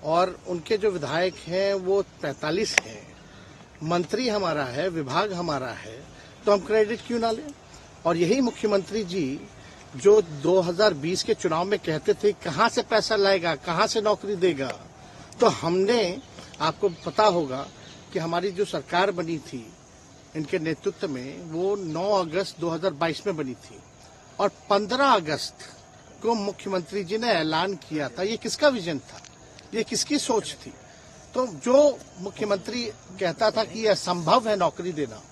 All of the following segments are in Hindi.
और उनके जो विधायक हैं वो 45 हैं, मंत्री हमारा है, विभाग हमारा है, तो हम क्रेडिट क्यों ना लें। और यही मुख्यमंत्री जी जो 2020 के चुनाव में कहते थे कहां से पैसा लाएगा, कहां से नौकरी देगा, तो हमने, आपको पता होगा कि हमारी जो सरकार बनी थी इनके नेतृत्व में, वो 9 अगस्त 2022 में बनी थी और 15 अगस्त को मुख्यमंत्री जी ने ऐलान किया था। ये किसका विजन था, ये किसकी सोच थी। तो जो मुख्यमंत्री कहता था कि यह असंभव है नौकरी देना,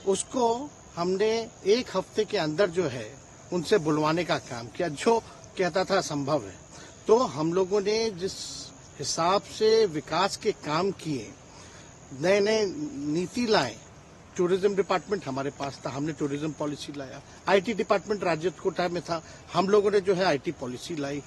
उसको हमने एक हफ्ते के अंदर जो है उनसे बुलवाने का काम किया, जो कहता था असंभव है। तो हम लोगों ने जिस हिसाब से विकास के काम किए, नए नए नीति लाए, टूरिज्म डिपार्टमेंट हमारे पास था, हमने टूरिज्म पॉलिसी लाया, आईटी डिपार्टमेंट राज्य कोटा में था, हम लोगों ने जो है आईटी पॉलिसी लाई,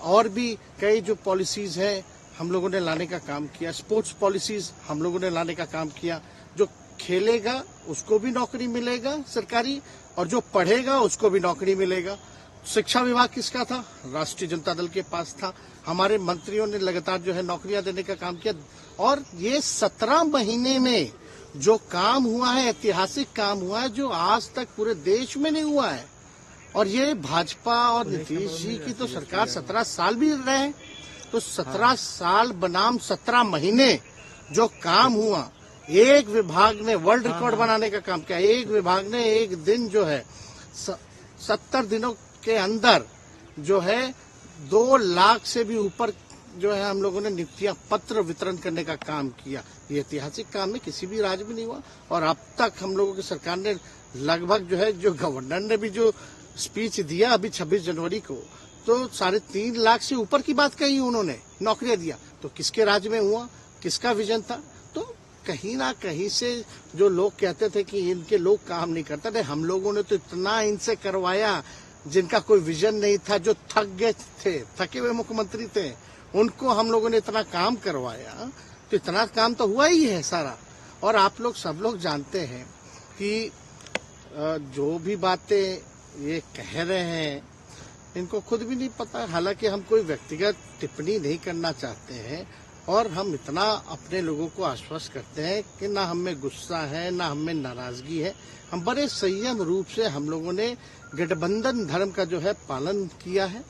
और भी कई जो पॉलिसीज हैं हम लोगों ने लाने का काम किया, स्पोर्ट्स पॉलिसीज हम लोगों ने लाने का काम किया। जो खेलेगा उसको भी नौकरी मिलेगा सरकारी, और जो पढ़ेगा उसको भी नौकरी मिलेगा। शिक्षा विभाग किसका था, राष्ट्रीय जनता दल के पास था। हमारे मंत्रियों ने लगातार जो है नौकरियां देने का काम किया, और ये 17 महीने में जो काम हुआ है, ऐतिहासिक काम हुआ है, जो आज तक पूरे देश में नहीं हुआ है। और ये भाजपा और नीतीश जी की तो सरकार 17 साल भी रहे, तो 17 साल बनाम 17 महीने जो काम हुआ, एक विभाग ने वर्ल्ड रिकॉर्ड बनाने का काम किया। एक विभाग ने एक दिन जो है 70 दिनों के अंदर जो है 2 लाख से भी ऊपर जो है हम लोगों ने नियुक्तियां पत्र वितरण करने का काम किया। ये ऐतिहासिक काम है, किसी भी राज्य में नहीं हुआ। और अब तक हम लोगों की सरकार ने लगभग जो है, जो गवर्नर ने भी जो स्पीच दिया अभी 26 जनवरी को, तो 3.5 लाख से ऊपर की बात कही उन्होंने, नौकरियां दिया। तो किसके राज्य में हुआ, किसका विजन था। तो कहीं ना कहीं से जो लोग कहते थे कि इनके लोग काम नहीं करते थे, हम लोगों ने तो इतना इनसे करवाया जिनका कोई विजन नहीं था, जो थक गए थे, थके हुए मुख्यमंत्री थे, उनको हम लोगों ने इतना काम करवाया। तो इतना काम तो हुआ ही है सारा। और आप लोग सब लोग जानते हैं कि जो भी बातें ये कह रहे हैं इनको खुद भी नहीं पता। हालांकि हम कोई व्यक्तिगत टिप्पणी नहीं करना चाहते हैं, और हम इतना अपने लोगों को आश्वस्त करते हैं कि ना हमें गुस्सा है, ना हमें नाराजगी है। हम बड़े संयम रूप से हम लोगों ने गठबंधन धर्म का जो है पालन किया है,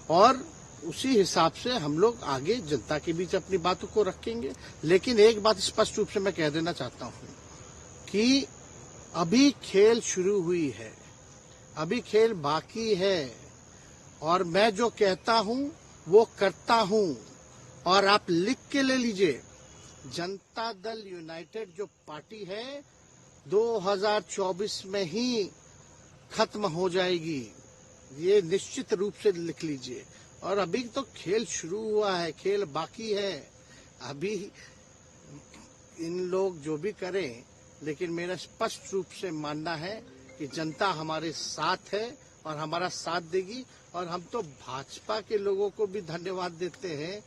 और उसी हिसाब से हम लोग आगे जनता के बीच अपनी बातों को रखेंगे। लेकिन एक बात स्पष्ट रूप से मैं कह देना चाहता हूं कि अभी खेल शुरू हुई है, अभी खेल बाकी है, और मैं जो कहता हूं वो करता हूं। और आप लिख के ले लीजिए, जनता दल यूनाइटेड जो पार्टी है 2024 में ही खत्म हो जाएगी, ये निश्चित रूप से लिख लीजिए। और अभी तो खेल शुरू हुआ है, खेल बाकी है। अभी इन लोग जो भी करें, लेकिन मेरा स्पष्ट रूप से मानना है कि जनता हमारे साथ है और हमारा साथ देगी। और हम तो भाजपा के लोगों को भी धन्यवाद देते हैं,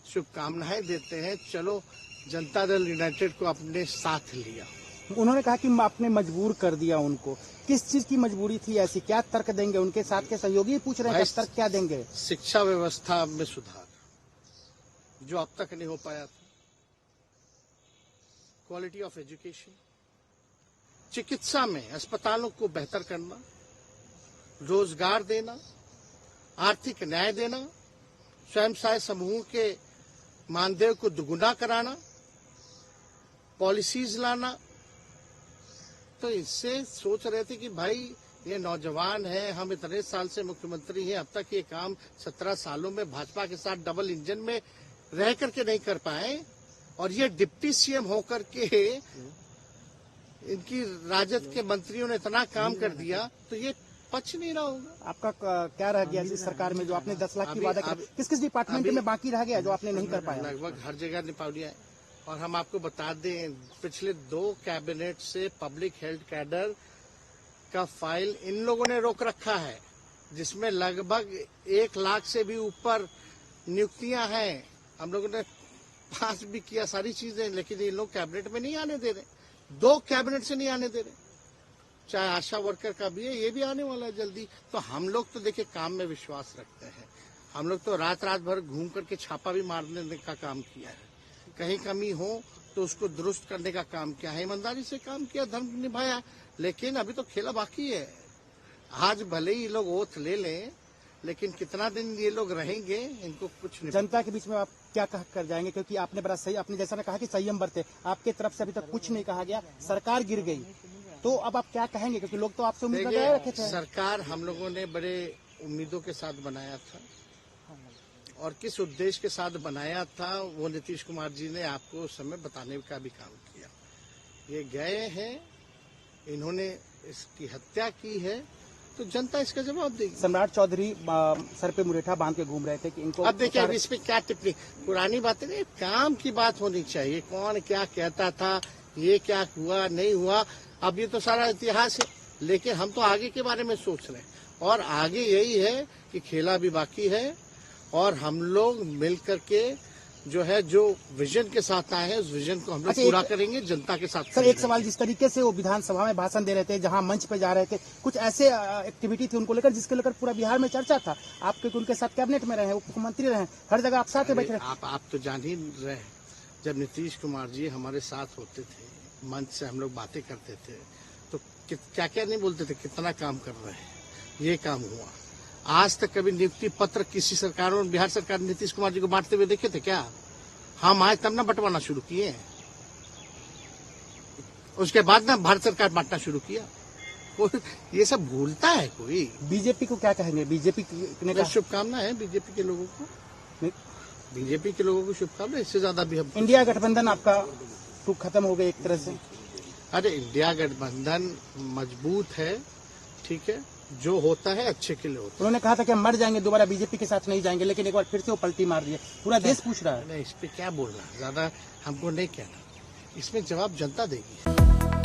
शुभकामनाएं देते हैं। चलो, जनता दल यूनाइटेड को अपने साथ लिया। उन्होंने कहा कि आपने मजबूर कर दिया उनको। किस चीज की मजबूरी थी ऐसी, क्या तर्क देंगे? उनके साथ के सहयोगी पूछ रहे हैं, तर्क क्या देंगे? शिक्षा व्यवस्था में सुधार जो अब तक नहीं हो पाया था, क्वालिटी ऑफ एजुकेशन, चिकित्सा में अस्पतालों को बेहतर करना, रोजगार देना, आर्थिक न्याय देना, स्वयं सहायता समूह के मानदेय को दुगुना कराना, पॉलिसीज लाना। तो इससे सोच रहे थे कि भाई ये नौजवान है, हम इतने साल से मुख्यमंत्री हैं, अब तक ये काम 17 सालों में भाजपा के साथ डबल इंजन में रह करके नहीं कर पाए, और ये डिप्टी सीएम होकर के इनकी राजद के मंत्रियों ने इतना काम कर दिया, तो ये पच नहीं रहा होगा। आपका क्या रह गया इस सरकार में, जो आपने 10 लाख की वादा किया, किस किस डिपार्टमेंट में बाकी रह गया जो आपने नहीं कर पाया? लगभग हर जगह निपा लिया है। और हम आपको बता दें, पिछले 2 कैबिनेट से पब्लिक हेल्थ कैडर का फाइल इन लोगों ने रोक रखा है, जिसमें लगभग 1 लाख से भी ऊपर नियुक्तियां हैं। हम लोगों ने पास भी किया सारी चीजें, लेकिन ये लोग कैबिनेट में नहीं आने दे रहे, 2 कैबिनेट से नहीं आने दे रहे। चाहे आशा वर्कर का भी है, ये भी आने वाला है जल्दी। तो हम लोग तो देखिए काम में विश्वास रखते हैं, हम लोग तो रात रात भर घूम करके छापा भी मारने का काम किया है, कहीं कमी हो तो उसको दुरुस्त करने का काम किया है, ईमानदारी से काम किया, धर्म निभाया। लेकिन अभी तो खेला बाकी है। आज भले ही लोग ओथ ले लें, लेकिन कितना दिन ये लोग रहेंगे, इनको कुछ नहीं। जनता के बीच में आप क्या कह कर जाएंगे, क्योंकि आपने बड़ा सही, आपने जैसा ने कहा कि संयम बरते, आपके तरफ से अभी तक कुछ नहीं कहा गया, सरकार गिर गई, तो अब आप क्या कहेंगे, क्योंकि लोग तो आपसे उम्मीद लगाए रखे थे। सरकार हम लोगों ने बड़े उम्मीदों के साथ बनाया था, और किस उद्देश्य के साथ बनाया था वो नीतीश कुमार जी ने आपको उस समय बताने का भी काम किया। ये गए हैं, इन्होंने इसकी हत्या की है, तो जनता इसका जवाब देगी। सम्राट चौधरी सर पे मुरेठा बांध के घूम रहे थे कि इनको अब देखिए, अब इस पे क्या टिप्पणी, पुरानी बातें नहीं, काम की बात होनी चाहिए। कौन क्या कहता था, ये क्या हुआ नहीं हुआ, अब ये तो सारा इतिहास है। लेकिन हम तो आगे के बारे में सोच रहे हैं, और आगे यही है कि खेला भी बाकी है, और हम लोग मिल करके जो है, जो विजन के साथ आए हैं, उस विजन को हम लोग पूरा करेंगे, जनता के साथ। सर, एक सवाल, जिस तरीके से वो विधानसभा में भाषण दे रहे थे, जहां मंच पे जा रहे थे, कुछ ऐसे एक्टिविटी थी उनको लेकर जिसके लेकर पूरा बिहार में चर्चा था। आप क्योंकि उनके साथ कैबिनेट में रहे, उप मुख्यमंत्री रहे, हर जगह आप साथ में बैठे रहे। आप तो जान ही रहे हैं, जब नीतीश कुमार जी हमारे साथ होते थे, मंच से हम लोग बातें करते थे, तो क्या क्या नहीं बोलते थे, कितना काम कर रहे हैं, ये काम हुआ। आज तक कभी नियुक्ति पत्र किसी सरकारों, बिहार सरकार नीतीश कुमार जी को बांटते हुए देखे थे क्या? हम आए तब ना बंटवाना शुरू किए, उसके बाद ना भारत सरकार बांटना शुरू किया। ये सब भूलता है कोई? बीजेपी को क्या कहेंगे? बीजेपी ने शुभकामना है बीजेपी के लोगों को, बीजेपी के लोगों को शुभकामना। इससे ज्यादा भी हम, इंडिया गठबंधन आपका तो खत्म हो गया एक तरह से। अरे इंडिया गठबंधन मजबूत है, ठीक है, जो होता है अच्छे के लिए होता है। उन्होंने कहा था कि हम मर जाएंगे, दोबारा बीजेपी के साथ नहीं जाएंगे, लेकिन एक बार फिर से वो पलटी मार दिए, पूरा देश पूछ रहा है। नहीं, इस पे क्या बोलना, ज्यादा हमको नहीं कहना, इसमें जवाब जनता देगी।